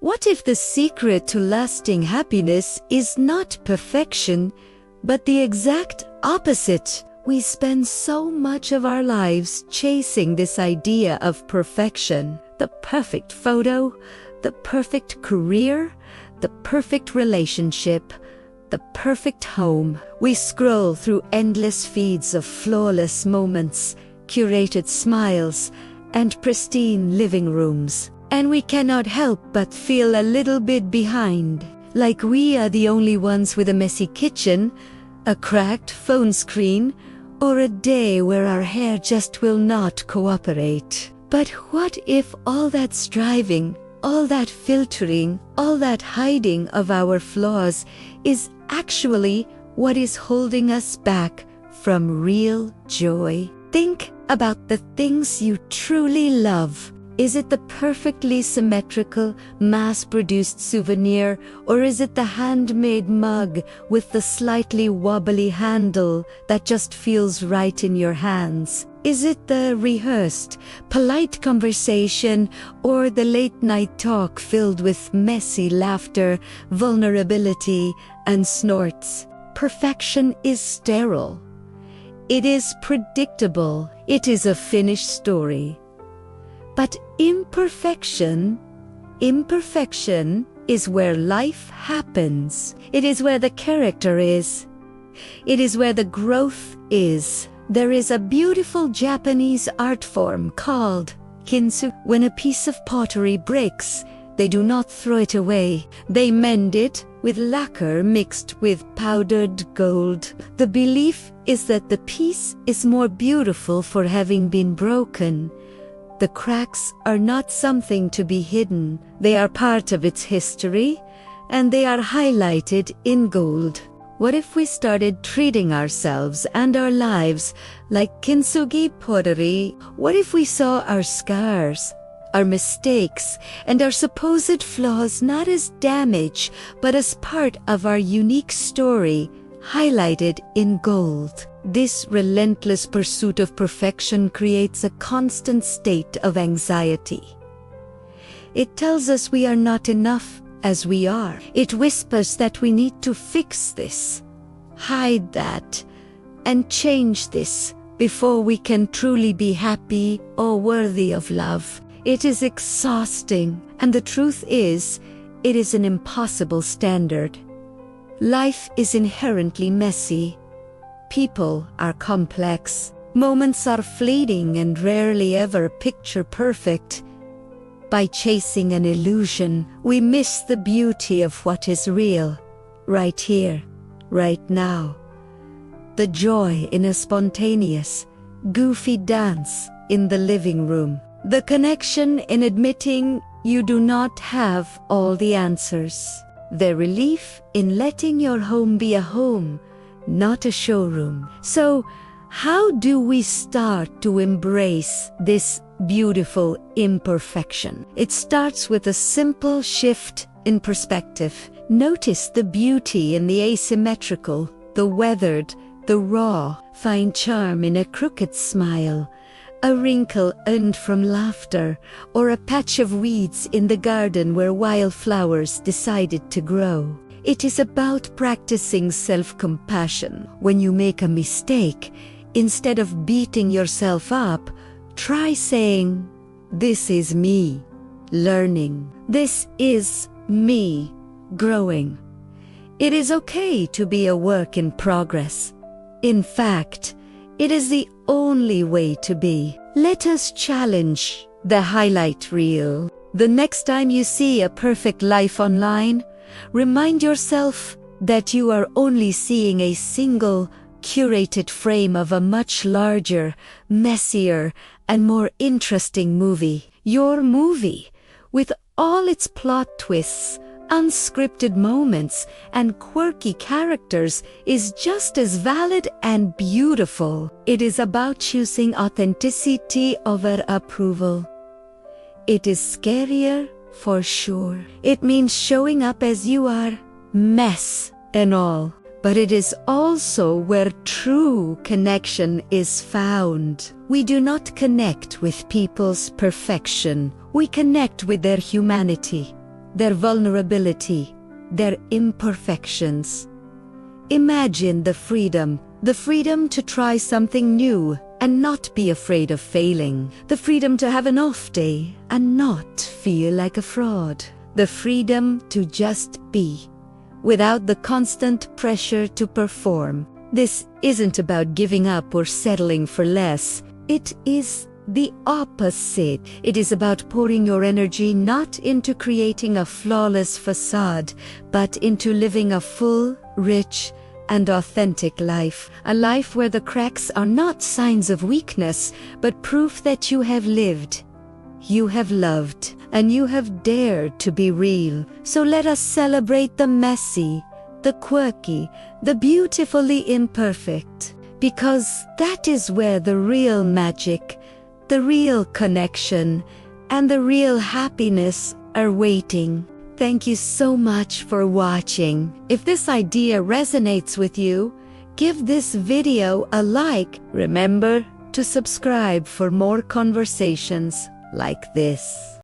What if the secret to lasting happiness is not perfection, but the exact opposite? We spend so much of our lives chasing this idea of perfection. The perfect photo, the perfect career, the perfect relationship, the perfect home. We scroll through endless feeds of flawless moments, curated smiles, and pristine living rooms. And we cannot help but feel a little bit behind, like we are the only ones with a messy kitchen, a cracked phone screen, or a day where our hair just will not cooperate. But what if all that striving, all that filtering, all that hiding of our flaws is actually what is holding us back from real joy? Think about the things you truly love. Is it the perfectly symmetrical, mass-produced souvenir, or is it the handmade mug with the slightly wobbly handle that just feels right in your hands? Is it the rehearsed, polite conversation, or the late-night talk filled with messy laughter, vulnerability, and snorts? Perfection is sterile. It is predictable. It is a finished story. But imperfection is where life happens. It is where the character is. It is where the growth is. There is a beautiful Japanese art form called kintsugi. When a piece of pottery breaks, they do not throw it away. They mend it with lacquer mixed with powdered gold. The belief is that the piece is more beautiful for having been broken. The cracks are not something to be hidden. They are part of its history, and they are highlighted in gold. What if we started treating ourselves and our lives like kintsugi pottery? What if we saw our scars, our mistakes, and our supposed flaws not as damage, but as part of our unique story, highlighted in gold? This relentless pursuit of perfection creates a constant state of anxiety. It tells us we are not enough as we are. It whispers that we need to fix this, hide that, and change this before we can truly be happy or worthy of love. It is exhausting, and the truth is, it is an impossible standard. Life is inherently messy. People are complex. Moments are fleeting and rarely ever picture perfect. By chasing an illusion, we miss the beauty of what is real, right here, right now. The joy in a spontaneous, goofy dance in the living room. The connection in admitting you do not have all the answers. The relief in letting your home be a home, not a showroom. So, how do we start to embrace this beautiful imperfection? It starts with a simple shift in perspective. Notice the beauty in the asymmetrical, the weathered, the raw. Find charm in a crooked smile, a wrinkle earned from laughter, or a patch of weeds in the garden where wildflowers decided to grow. It is about practicing self-compassion. When you make a mistake, instead of beating yourself up, try saying, "This is me learning. This is me growing." It is okay to be a work in progress. In fact, it is the only way to be. Let us challenge the highlight reel. The next time you see a perfect life online, remind yourself that you are only seeing a single, curated frame of a much larger, messier, and more interesting movie. Your movie, with all its plot twists, unscripted moments, and quirky characters, is just as valid and beautiful. It is about choosing authenticity over approval. It is scarier, for sure. It means showing up as you are, mess and all. But it is also where true connection is found. We do not connect with people's perfection. We connect with their humanity, their vulnerability, their imperfections. Imagine the freedom to try something new and not be afraid of failing, the freedom to have an off day and not feel like a fraud, the freedom to just be, without the constant pressure to perform. This isn't about giving up or settling for less. It is the opposite. It is about pouring your energy not into creating a flawless facade, but into living a full, rich, and authentic life. A life where the cracks are not signs of weakness, but proof that you have lived, you have loved, and you have dared to be real. So let us celebrate the messy, the quirky, the beautifully imperfect, because that is where the real magic, the real connection, and the real happiness are waiting. Thank you so much for watching. If this idea resonates with you, give this video a like. Remember to subscribe for more conversations like this.